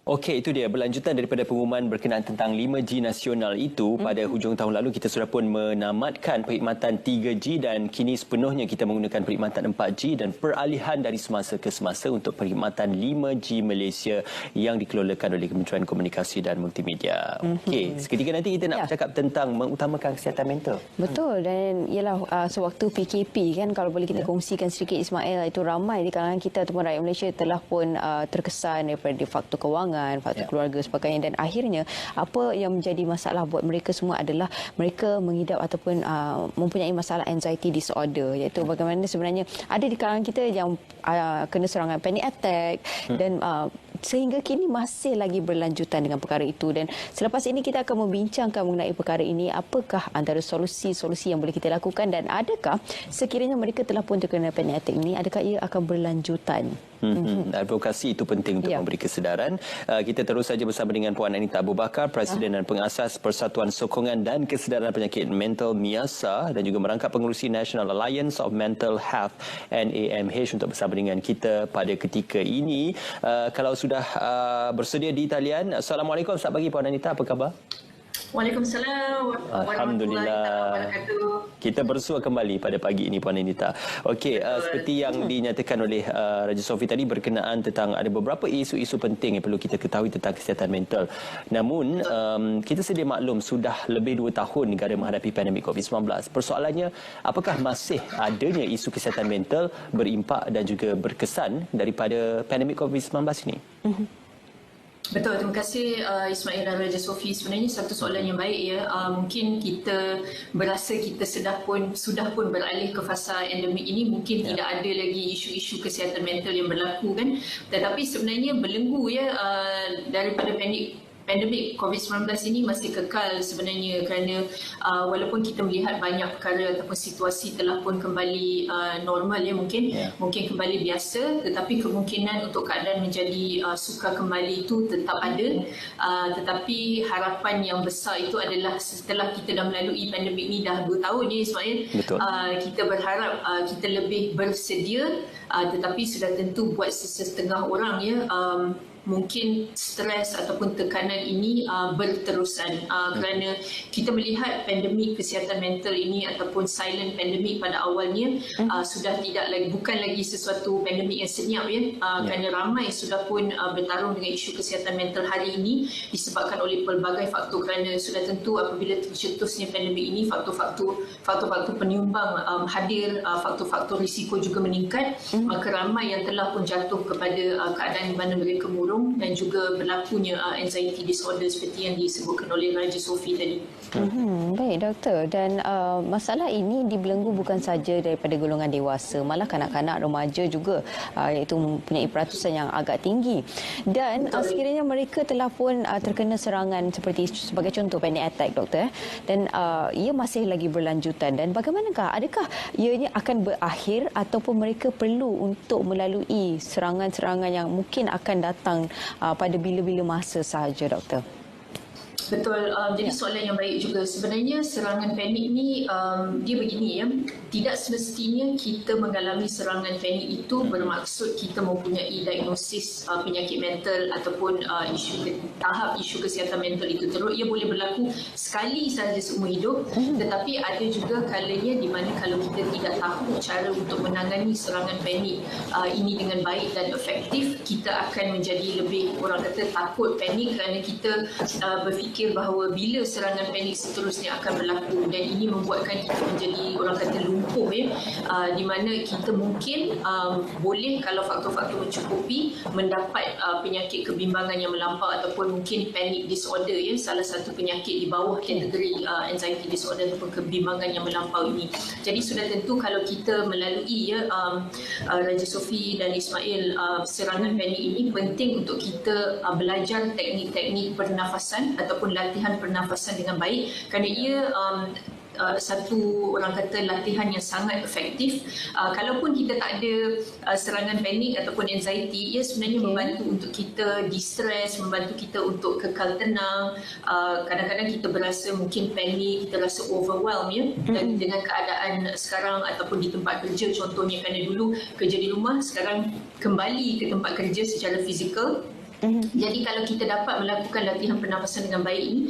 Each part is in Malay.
Okey, itu dia berlanjutan daripada pengumuman berkenaan tentang 5G nasional itu. Pada hujung tahun lalu kita sudah pun menamatkan perkhidmatan 3G dan kini sepenuhnya kita menggunakan perkhidmatan 4G dan peralihan dari semasa ke semasa untuk perkhidmatan 5G Malaysia yang dikelolakan oleh Kementerian Komunikasi dan Multimedia. Okey, seketika nanti kita nak bercakap tentang mengutamakan kesihatan mental. Betul, dan ialah sewaktu PKP kan, kalau boleh kita kongsikan sedikit Ismail, itu ramai di kalangan kita ataupun rakyat Malaysia telah pun terkesan daripada faktor kewangan, faktor keluarga sebagainya, dan akhirnya apa yang menjadi masalah buat mereka semua adalah mereka mengidap ataupun mempunyai masalah anxiety disorder, iaitu bagaimana sebenarnya ada di kalangan kita yang kena serangan panic attack dan sehingga kini masih lagi berlanjutan dengan perkara itu. Dan selepas ini kita akan membincangkan mengenai perkara ini, apakah antara solusi-solusi yang boleh kita lakukan dan adakah sekiranya mereka telah pun terkena panic attack ini, adakah ia akan berlanjutan. Advokasi itu penting untuk memberi kesedaran. Kita terus saja bersama dengan Puan Anita Abu Bakar, Presiden dan Pengasas Persatuan Sokongan dan Kesedaran Penyakit Mental MIASA dan juga merangkap pengerusi National Alliance of Mental Health NAMH untuk bersama dengan kita pada ketika ini. Kalau sudah bersedia di talian, Assalamualaikum, selamat pagi Puan Anita, apa khabar? Waalaikumsalam warahmatullahi wabarakatuh. Kita bersua kembali pada pagi ini Puan Anita. Okey, seperti yang dinyatakan oleh Raja Sofi tadi berkenaan tentang ada beberapa isu-isu penting yang perlu kita ketahui tentang kesihatan mental. Namun kita sedia maklum sudah lebih 2 tahun negara menghadapi pandemik COVID-19. Persoalannya, apakah masih adanya isu kesihatan mental berimpak dan juga berkesan daripada pandemik COVID-19 ini? Betul, terima kasih Ismail dan Raja Sofi. Sebenarnya satu soalan yang baik ya. Mungkin kita berasa kita sudah pun beralih ke fasa endemik ini, mungkin tidak ada lagi isu-isu kesihatan mental yang berlaku kan. Tetapi sebenarnya belenggu ya daripada pandemik COVID-19 ini masih kekal sebenarnya, kerana walaupun kita melihat banyak perkara ataupun situasi telah pun kembali normal ya, mungkin kembali biasa, tetapi kemungkinan untuk keadaan menjadi sukar kembali itu tetap ada. Tetapi harapan yang besar itu adalah setelah kita dah melalui pandemik ini dah 2 tahun ya Ismail, kita berharap kita lebih bersedia, tetapi sudah tentu buat setengah orang ya, mungkin stres ataupun tekanan ini berterusan kerana kita melihat pandemik kesihatan mental ini ataupun silent pandemik pada awalnya sudah bukan lagi sesuatu pandemik yang senyap ya, kerana ramai sudah pun bertarung dengan isu kesihatan mental hari ini disebabkan oleh pelbagai faktor, kerana sudah tentu apabila tercetusnya pandemik ini faktor-faktor penyumbang hadir, faktor-faktor risiko juga meningkat, maka ramai yang telah pun jatuh kepada keadaan di mana mereka murung dan juga berlakunya anxiety disorder seperti yang disebutkan oleh Raja Sofi tadi. Baik doktor, dan masalah ini dibelenggu bukan saja daripada golongan dewasa, malah kanak-kanak, remaja juga iaitu mempunyai peratusan yang agak tinggi. Dan sekiranya mereka telah pun terkena serangan seperti sebagai contoh panic attack doktor, dan ia masih lagi berlanjutan, dan bagaimanakah, adakah ianya akan berakhir ataupun mereka perlu untuk melalui serangan-serangan yang mungkin akan datang pada bila-bila masa sahaja doktor? Betul, jadi soalan yang baik juga. Sebenarnya serangan panik ni dia begini ya, tidak semestinya kita mengalami serangan panik itu bermaksud kita mempunyai diagnosis penyakit mental ataupun tahap isu kesihatan mental itu teruk. Ia boleh berlaku sekali sahaja seumur hidup, tetapi ada juga kalanya di mana kalau kita tidak tahu cara untuk menangani serangan panik ini dengan baik dan efektif, kita akan menjadi lebih, orang kata, takut panik kerana kita berfikir bahawa bila serangan panik seterusnya akan berlaku, dan ini membuatkan kita menjadi, orang kata, lumpuh ya, di mana kita mungkin boleh, kalau faktor-faktor mencukupi, mendapat penyakit kebimbangan yang melampau ataupun mungkin panic disorder ya, salah satu penyakit di bawah kategori anxiety disorder ataupun kebimbangan yang melampau ini. Jadi sudah tentu kalau kita melalui ya Raja Sofi dan Ismail, serangan panik ini penting untuk kita belajar teknik-teknik pernafasan ataupun latihan pernafasan dengan baik, kerana ia satu, orang kata, latihan yang sangat efektif. Kalaupun kita tak ada serangan panik ataupun anxiety, ia sebenarnya membantu untuk kita distress, membantu kita untuk kekal tenang. Kadang-kadang kita berasa mungkin panik, kita rasa overwhelmed ya, dan dengan keadaan sekarang ataupun di tempat kerja contohnya, kerana dulu kerja di rumah, sekarang kembali ke tempat kerja secara fizikal, Jadi kalau kita dapat melakukan latihan pernafasan dengan baik ini,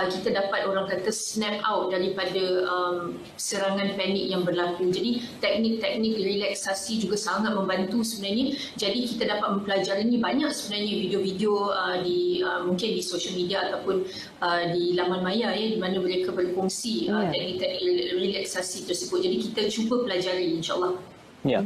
kita dapat orang kata snap out daripada serangan panik yang berlaku. Jadi teknik-teknik relaksasi juga sangat membantu sebenarnya. Jadi kita dapat mempelajari ini banyak sebenarnya video-video mungkin di social media ataupun di laman maya di mana mereka berkongsi teknik-teknik relaksasi tersebut. Jadi kita cuba pelajari insya-Allah. Ya,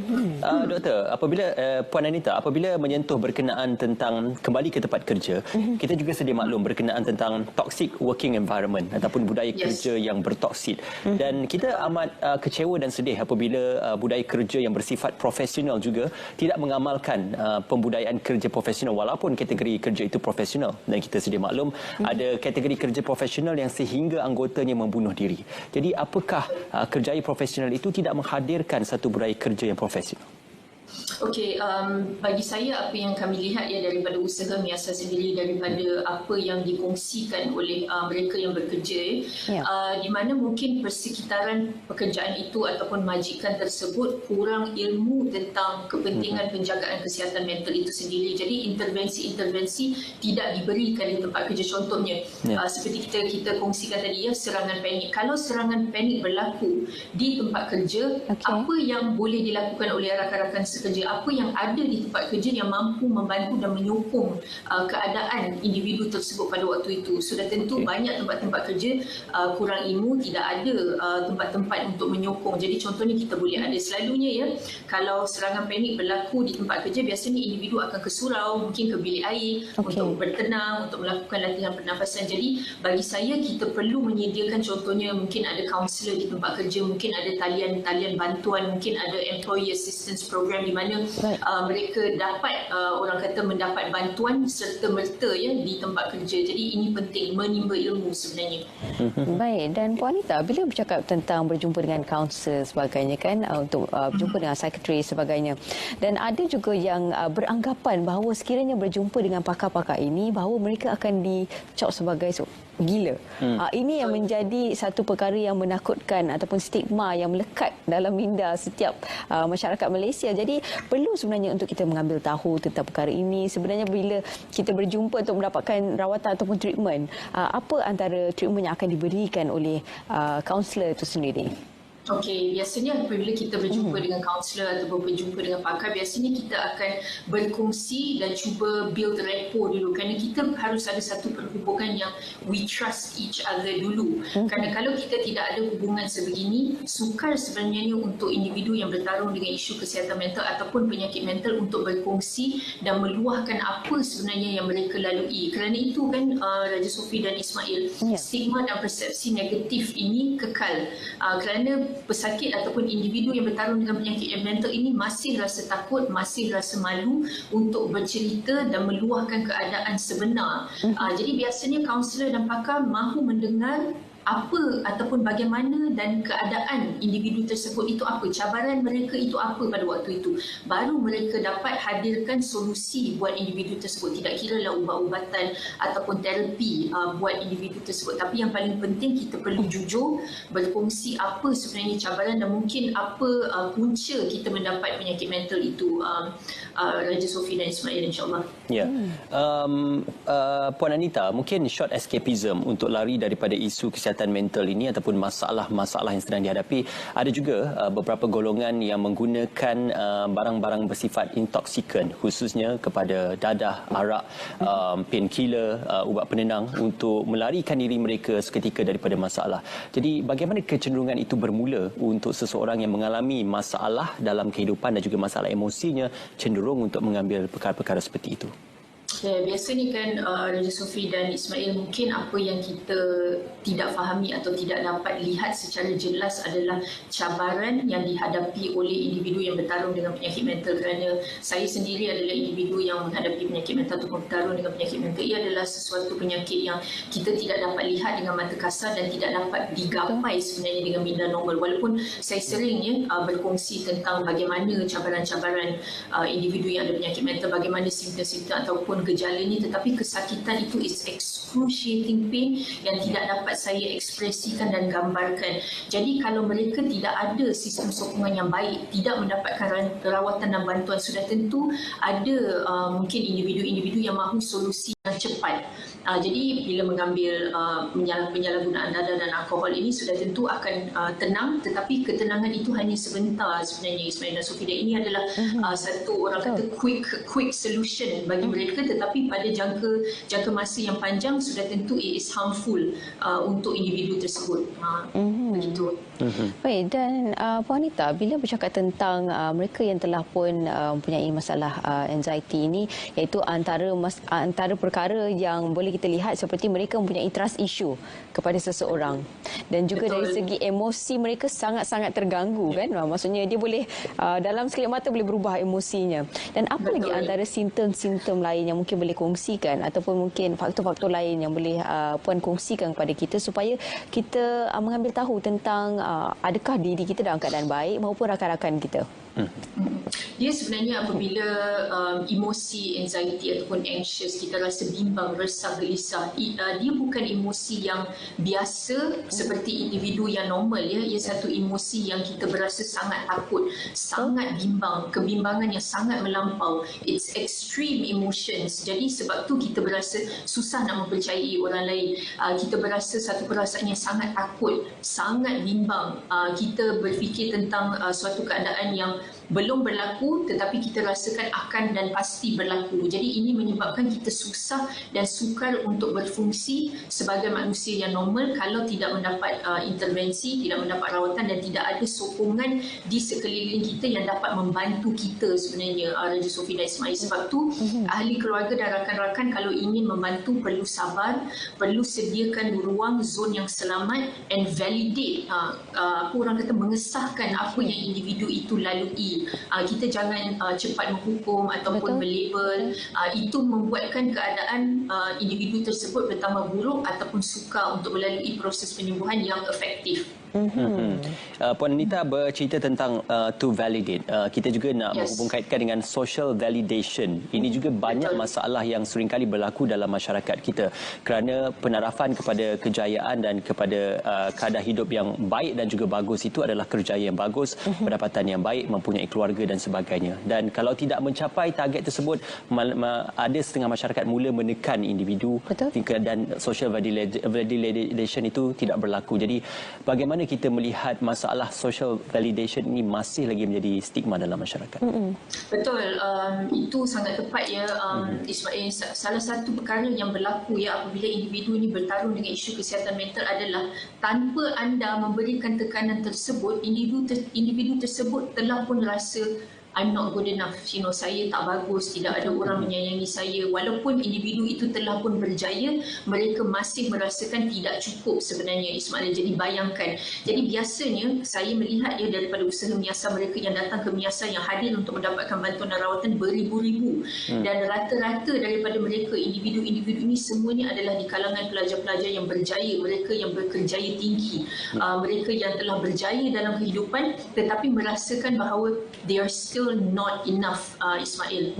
Doktor, apabila Puan Anita, apabila menyentuh berkenaan tentang kembali ke tempat kerja, kita juga sedia maklum berkenaan tentang toxic working environment ataupun budaya kerja yang bertoksit. Dan kita amat kecewa dan sedih apabila budaya kerja yang bersifat profesional juga tidak mengamalkan pembudayaan kerja profesional walaupun kategori kerja itu profesional. Dan kita sedia maklum ada kategori kerja profesional yang sehingga anggotanya membunuh diri. Jadi apakah kerjaya profesional itu tidak menghadirkan satu budaya kerja yang profesional? Okey, bagi saya apa yang kami lihat daripada usaha Miasa sendiri, daripada apa yang dikongsikan oleh mereka yang bekerja di mana mungkin persekitaran pekerjaan itu ataupun majikan tersebut kurang ilmu tentang kepentingan penjagaan kesihatan mental itu sendiri. Jadi intervensi-intervensi tidak diberikan di tempat kerja. Contohnya seperti kita kongsikan tadi serangan panik. Kalau serangan panik berlaku di tempat kerja, apa yang boleh dilakukan oleh rakan-rakan sekerja, apa yang ada di tempat kerja yang mampu membantu dan menyokong keadaan individu tersebut pada waktu itu. Sudah tentu banyak tempat-tempat kerja kurang ilmu, tidak ada tempat-tempat untuk menyokong. Jadi contohnya kita boleh ada selalunya kalau serangan panik berlaku di tempat kerja, biasanya individu akan ke surau, mungkin ke bilik air untuk bertenang, untuk melakukan latihan pernafasan. Jadi bagi saya kita perlu menyediakan contohnya mungkin ada kaunselor di tempat kerja, mungkin ada talian bantuan, mungkin ada employee assistance program di mana mereka dapat orang kata mendapat bantuan serta-merta di tempat kerja. Jadi ini penting, menimba ilmu sebenarnya. Baik, dan Puan Anita, bila bercakap tentang berjumpa dengan kaunselor sebagainya kan, untuk berjumpa dengan psikiatris sebagainya, dan ada juga yang beranggapan bahawa sekiranya berjumpa dengan pakar-pakar ini bahawa mereka akan dicap sebagai gila. Ini yang menjadi satu perkara yang menakutkan ataupun stigma yang melekat dalam minda setiap masyarakat Malaysia. Jadi perlu sebenarnya untuk kita mengambil tahu tentang perkara ini. Sebenarnya bila kita berjumpa untuk mendapatkan rawatan ataupun treatment, apa antara treatment yang akan diberikan oleh kaunselor itu sendiri? Okey, biasanya apabila kita berjumpa dengan kaunselor ataupun berjumpa dengan pakar, biasanya kita akan berkongsi dan cuba build rapport dulu, kerana kita harus ada satu perhubungan yang we trust each other dulu. Kerana kalau kita tidak ada hubungan sebegini, sukar sebenarnya untuk individu yang bertarung dengan isu kesihatan mental ataupun penyakit mental untuk berkongsi dan meluahkan apa sebenarnya yang mereka lalui. Kerana itu kan Raja Sophie dan Ismail, stigma dan persepsi negatif ini kekal. Kerana pesakit ataupun individu yang bertarung dengan penyakit mental ini masih rasa takut, masih rasa malu untuk bercerita dan meluahkan keadaan sebenar. Jadi biasanya kaunselor dan pakar mahu mendengar apa ataupun bagaimana dan keadaan individu tersebut itu apa, cabaran mereka itu apa pada waktu itu. Baru mereka dapat hadirkan solusi buat individu tersebut. Tidak kiralah ubat-ubatan ataupun terapi buat individu tersebut. Tapi yang paling penting kita perlu jujur, berkongsi apa sebenarnya cabaran dan mungkin apa punca kita mendapat penyakit mental itu. Raja Sophie dan Ismail, insyaAllah. Ya. Puan Anita, mungkin short escapism untuk lari daripada isu kesihatan mental ini ataupun masalah-masalah yang sedang dihadapi. Ada juga beberapa golongan yang menggunakan barang-barang bersifat intoksikan, khususnya kepada dadah, arak, painkiller, ubat penenang untuk melarikan diri mereka seketika daripada masalah. Jadi bagaimana kecenderungan itu bermula untuk seseorang yang mengalami masalah dalam kehidupan dan juga masalah emosinya cenderung untuk mengambil perkara-perkara seperti itu? Ya, biasanya kan Raja Sophie dan Ismail, mungkin apa yang kita tidak fahami atau tidak dapat lihat secara jelas adalah cabaran yang dihadapi oleh individu yang bertarung dengan penyakit mental. Kerana saya sendiri adalah individu yang menghadapi penyakit mental atau bertarung dengan penyakit mental. Ia adalah sesuatu penyakit yang kita tidak dapat lihat dengan mata kasar dan tidak dapat digapai sebenarnya dengan minda normal. Walaupun saya sering berkongsi tentang bagaimana cabaran-cabaran individu yang ada penyakit mental, bagaimana simptom-simptom ataupun gejalanya, tetapi kesakitan itu is excruciating pain yang tidak dapat saya ekspresikan dan gambarkan. Jadi kalau mereka tidak ada sistem sokongan yang baik, tidak mendapatkan rawatan dan bantuan, sudah tentu ada mungkin individu-individu yang mahu solusi yang cepat. Jadi bila mengambil penyalahgunaan dadah dan alkohol ini sudah tentu akan tenang, tetapi ketenangan itu hanya sebentar sebenarnya, Ismail dan Sophie. Dan ini adalah satu orang kata quick solution bagi mereka, tetapi pada jangka masa yang panjang sudah tentu it is harmful untuk individu tersebut. Begitu. Baik, dan Puan Anita, bila bercakap tentang mereka yang telah pun mempunyai masalah anxiety ini, iaitu antara perkara yang boleh kita lihat seperti mereka mempunyai trust issue kepada seseorang, dan juga dari segi emosi mereka sangat-sangat terganggu, kan? Maksudnya dia boleh dalam sekejap mata boleh berubah emosinya. Dan apa lagi antara simptom-simptom lain yang mungkin boleh kongsikan, ataupun mungkin faktor-faktor lain yang boleh Puan kongsikan kepada kita supaya kita mengambil tahu tentang adakah diri kita dalam keadaan baik maupun rakan-rakan kita? Dia sebenarnya apabila emosi anxiety ataupun anxious, kita rasa bimbang, resah, gelisah, dia bukan emosi yang biasa seperti individu yang normal, ya. Ia satu emosi yang kita berasa sangat takut, sangat bimbang, kebimbangan yang sangat melampau. It's extreme emotions. Jadi sebab tu kita berasa susah nak mempercayai orang lain. Kita berasa satu perasaan yang sangat takut, sangat bimbang. Kita berfikir tentang suatu keadaan yang belum berlaku tetapi kita rasakan akan dan pasti berlaku. Jadi ini menyebabkan kita susah dan sukar untuk berfungsi sebagai manusia yang normal kalau tidak mendapat intervensi, tidak mendapat rawatan dan tidak ada sokongan di sekeliling kita yang dapat membantu kita sebenarnya, Raja Sophie dan Ismail. Sebab tu ahli keluarga dan rakan-rakan kalau ingin membantu perlu sabar, perlu sediakan ruang zon yang selamat and validate, apa orang kata, mengesahkan apa yang individu itu lalui. Kita jangan cepat menghukum ataupun melabel. Itu membuatkan keadaan individu tersebut bertambah buruk ataupun sukar untuk melalui proses penyembuhan yang efektif. Puan Anita bercerita tentang to validate. Kita juga nak menghubung kaitkan dengan social validation. Ini juga banyak masalah yang seringkali berlaku dalam masyarakat kita kerana penarafan kepada kejayaan dan kepada kadar hidup yang baik dan juga bagus itu adalah kerjaya yang bagus, pendapatan yang baik, mempunyai keluarga dan sebagainya. Dan kalau tidak mencapai target tersebut, ada setengah masyarakat mula menekan individu. Dan social validation itu tidak berlaku. Jadi bagaimana kita melihat masalah social validation ini masih lagi menjadi stigma dalam masyarakat? Betul, itu sangat tepat, ya, Ismail. Salah satu perkara yang berlaku, ya, apabila individu ini bertarung dengan isu kesihatan mental adalah tanpa anda memberikan tekanan tersebut, individu tersebut telah pun rasa I'm not good enough, saya tak bagus, tidak ada orang menyayangi saya. Walaupun individu itu telah pun berjaya, mereka masih merasakan tidak cukup sebenarnya, Ismail. Jadi bayangkan. Jadi biasanya saya melihat, ya, daripada usaha Miasa mereka yang datang ke Miasa yang hadir untuk mendapatkan bantuan dan rawatan beribu-ribu. Dan rata-rata daripada mereka, individu-individu ini semuanya adalah di kalangan pelajar-pelajar yang berjaya, mereka yang berkerjaya tinggi, mereka yang telah berjaya dalam kehidupan tetapi merasakan bahawa they are still not enough, Ismail.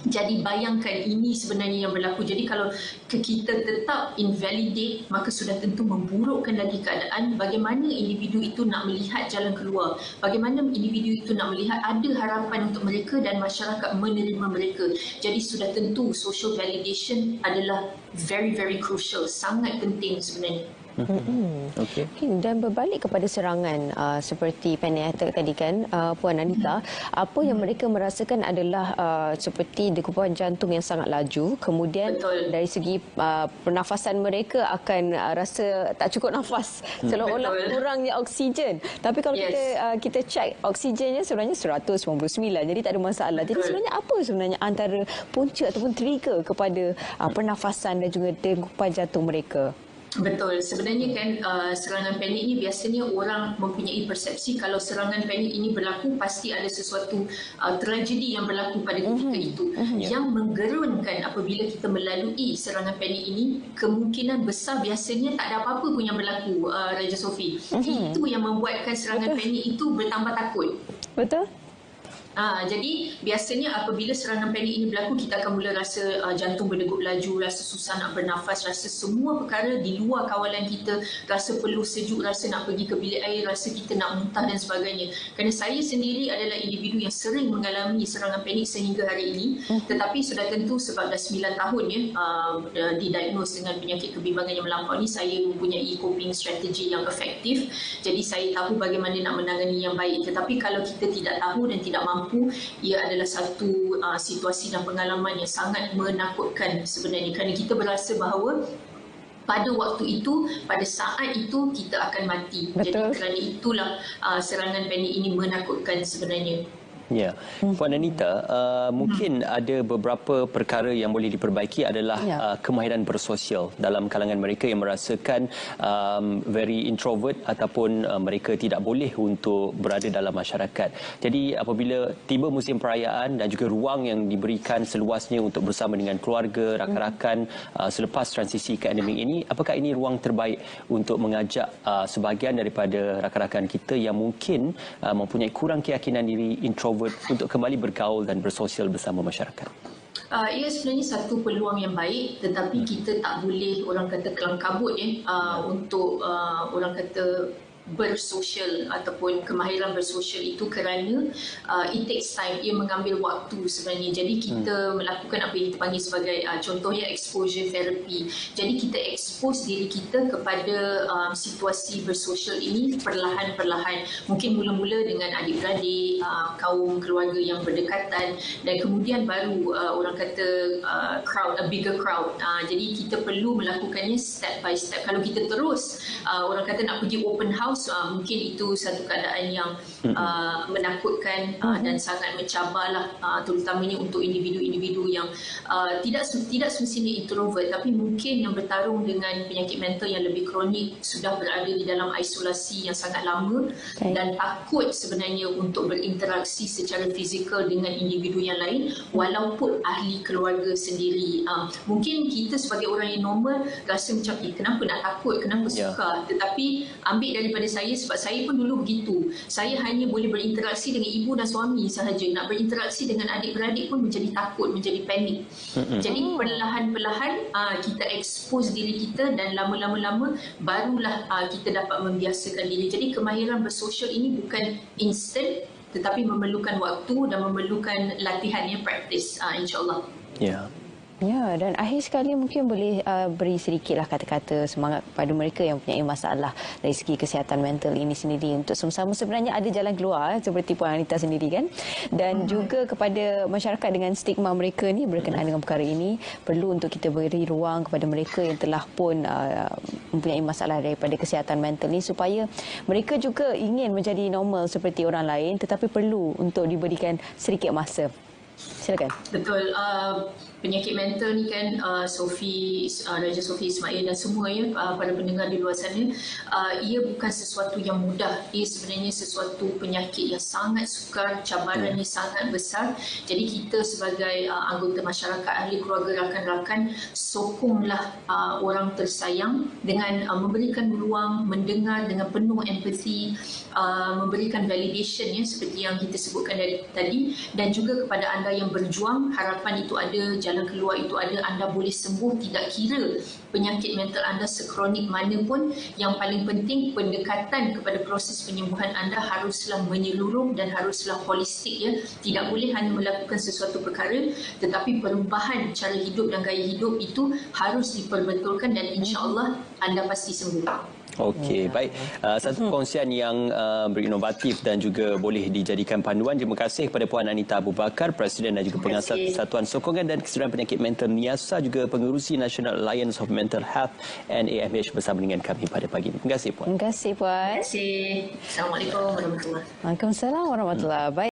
Jadi bayangkan, ini sebenarnya yang berlaku. Jadi kalau kita tetap invalidate, maka sudah tentu memburukkan lagi keadaan. Bagaimana individu itu nak melihat jalan keluar, bagaimana individu itu nak melihat ada harapan untuk mereka dan masyarakat menerima mereka. Jadi sudah tentu social validation adalah very very crucial, sangat penting sebenarnya. Okay. Dan berbalik kepada serangan seperti Paniata tadi, kan, Puan Anita, apa yang mereka merasakan adalah seperti degupan jantung yang sangat laju, kemudian dari segi pernafasan mereka akan rasa tak cukup nafas, seolah-olah kurangnya oksigen. Tapi kalau kita cek oksigennya sebenarnya 199, jadi tak ada masalah. Jadi sebenarnya apa sebenarnya antara punca ataupun trigger kepada pernafasan dan juga degupan jantung mereka? Betul. Sebenarnya kan serangan panik ini biasanya orang mempunyai persepsi kalau serangan panik ini berlaku pasti ada sesuatu tragedi yang berlaku pada ketika itu. Yang menggerunkan apabila kita melalui serangan panik ini, kemungkinan besar biasanya tak ada apa-apa pun yang berlaku, Raja Sophie. Itu yang membuatkan serangan panik itu bertambah takut. Betul. Jadi biasanya apabila serangan panik ini berlaku, kita akan mula rasa jantung berdegup laju, rasa susah nak bernafas, rasa semua perkara di luar kawalan kita, rasa peluh sejuk, rasa nak pergi ke bilik air, rasa kita nak muntah dan sebagainya. Kerana saya sendiri adalah individu yang sering mengalami serangan panik sehingga hari ini, tetapi sudah tentu sebab dah 9 tahun didiagnose dengan penyakit kebimbangan yang melampau ni, saya mempunyai coping strategi yang efektif. Jadi saya tahu bagaimana nak menangani yang baik. Tetapi kalau kita tidak tahu dan tidak mampu, ia adalah satu situasi dan pengalaman yang sangat menakutkan sebenarnya, kerana kita berasa bahawa pada waktu itu, pada saat itu kita akan mati. Betul. Jadi kerana itulah serangan panik ini menakutkan sebenarnya. Ya, Puan Anita, mungkin ada beberapa perkara yang boleh diperbaiki adalah kemahiran bersosial dalam kalangan mereka yang merasakan very introvert ataupun mereka tidak boleh untuk berada dalam masyarakat. Jadi apabila tiba musim perayaan dan juga ruang yang diberikan seluasnya untuk bersama dengan keluarga, rakan-rakan selepas transisi ke endemik ini, apakah ini ruang terbaik untuk mengajak sebahagian daripada rakan-rakan kita yang mungkin mempunyai kurang keyakinan diri, introvert, untuk kembali bergaul dan bersosial bersama masyarakat? Ia sebenarnya satu peluang yang baik, tetapi kita tak boleh orang kata kelam kabut untuk orang kata bersosial ataupun kemahiran bersosial itu, kerana it takes time, ia mengambil waktu sebenarnya. Jadi kita melakukan apa yang kita panggil sebagai contohnya exposure therapy. Jadi kita expose diri kita kepada situasi bersosial ini perlahan-perlahan. Mungkin mula-mula dengan adik-beradik, kaum keluarga yang berdekatan, dan kemudian baru orang kata a bigger crowd. Jadi kita perlu melakukannya step by step. Kalau kita terus orang kata nak pergi open house, mungkin itu satu keadaan yang menakutkan dan sangat mencabarlah, terutamanya untuk individu-individu yang tidak semestinya introvert, tapi mungkin yang bertarung dengan penyakit mental yang lebih kronik, sudah berada di dalam isolasi yang sangat lama dan takut sebenarnya untuk berinteraksi secara fizikal dengan individu yang lain walaupun ahli keluarga sendiri. Mungkin kita sebagai orang yang normal rasa macam kenapa nak takut, kenapa suka, tetapi ambil daripada saya, sebab saya pun dulu begitu. Saya hanya boleh berinteraksi dengan ibu dan suami sahaja. Nak berinteraksi dengan adik-beradik pun menjadi takut, menjadi panik. Jadi perlahan-perlahan kita expose diri kita, dan lama-lama barulah kita dapat membiasakan diri. Jadi kemahiran bersosial ini bukan instant, tetapi memerlukan waktu dan memerlukan latihan, praktis, insyaAllah. Ya. Ya, dan akhir sekali mungkin boleh beri sedikitlah kata-kata semangat kepada mereka yang mempunyai masalah dari segi kesihatan mental ini sendiri, untuk sama-sama sebenarnya ada jalan keluar seperti Puan Anita sendiri kan. Dan juga kepada masyarakat dengan stigma mereka ni berkenaan dengan perkara ini, perlu untuk kita beri ruang kepada mereka yang telah pun mempunyai masalah daripada kesihatan mental ni, supaya mereka juga ingin menjadi normal seperti orang lain, tetapi perlu untuk diberikan sedikit masa. Silakan. Betul. Penyakit mental ni kan, Raja Sophie Ismail dan semua para pendengar di luar sana, ia bukan sesuatu yang mudah. Ia sebenarnya sesuatu penyakit yang sangat sukar, cabarannya sangat besar. Jadi kita sebagai anggota masyarakat, ahli keluarga, rakan-rakan, sokonglah orang tersayang dengan memberikan ruang, mendengar dengan penuh empathy, memberikan validation seperti yang kita sebutkan dari tadi, dan juga kepada anda yang berjuang, harapan itu ada, jalan keluar itu ada, anda boleh sembuh, tidak kira penyakit mental anda sekronik mana pun. Yang paling penting, pendekatan kepada proses penyembuhan anda haruslah menyeluruh dan haruslah holistik. Tidak boleh hanya melakukan sesuatu perkara, tetapi perubahan cara hidup dan gaya hidup itu harus diperbetulkan, dan insya-Allah anda pasti sembuh. Okey, baik. Satu perkongsian yang berinovatif dan juga boleh dijadikan panduan. Terima kasih kepada Puan Anita Abu Bakar, Presiden dan juga Pengasas Persatuan Sokongan dan Kesedaran Penyakit Mental NIASA, juga Pengerusi National Alliance of Mental Health NAMH bersama dengan kami pada pagi ini. Terima kasih Puan. Terima kasih Puan. Terima kasih. Assalamualaikum warahmatullahi wabarakatuh. Waalaikumsalam warahmatullahi wabarakatuh.